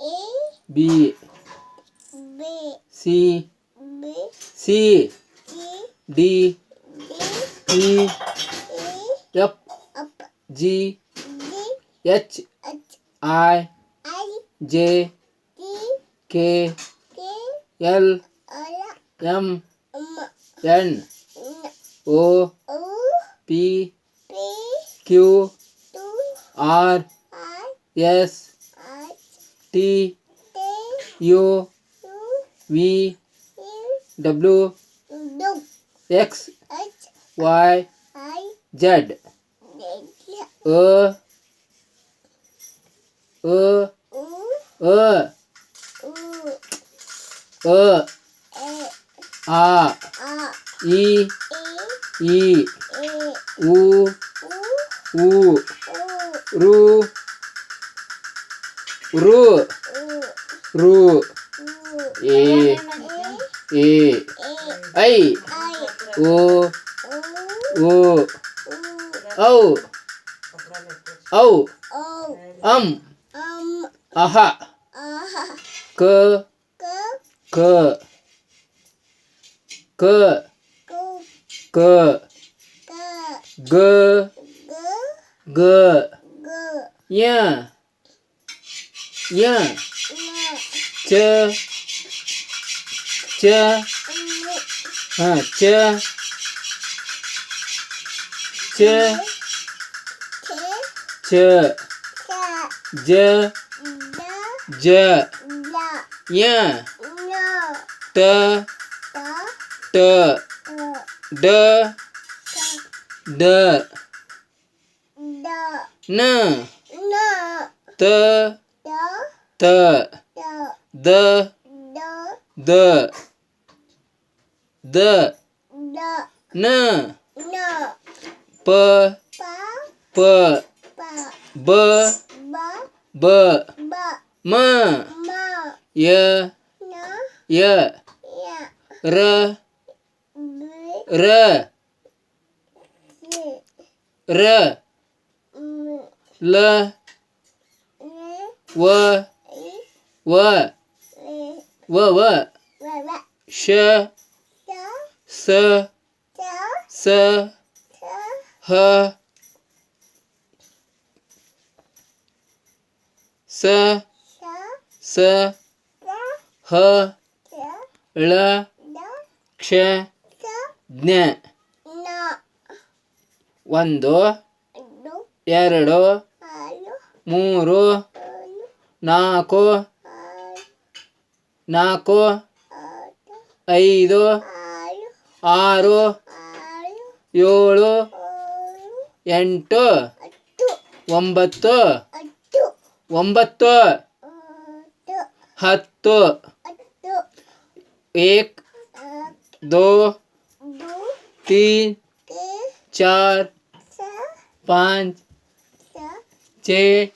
A B B C B C C D D E E F up G D H H I I J D K K L L M M N N O O P P Q 2 R I S I T T U U V U W W X H Y I Z D E E U E U E E A A I E E E U U U U Ru Ru Ru E E I O O Au Au Aha K K K K G G Ya Ya Ch Ch Ch Ch Ch J J Ya T T D D N T T D D D N P P B B M Y Y R R R L W W W Sh S S H S S H ಳ ಕ್ಷ ಜ್ಞ ಒಂದು ಎರಡು ಮೂರು ನಾಲ್ಕು ನಾಲ್ಕು ಐದು ಆರು ಏಳು ಎಂಟು ಒಂಬತ್ತು ಒಂಬತ್ತು ಹತ್ತು एक दो तीन चार पाँच छः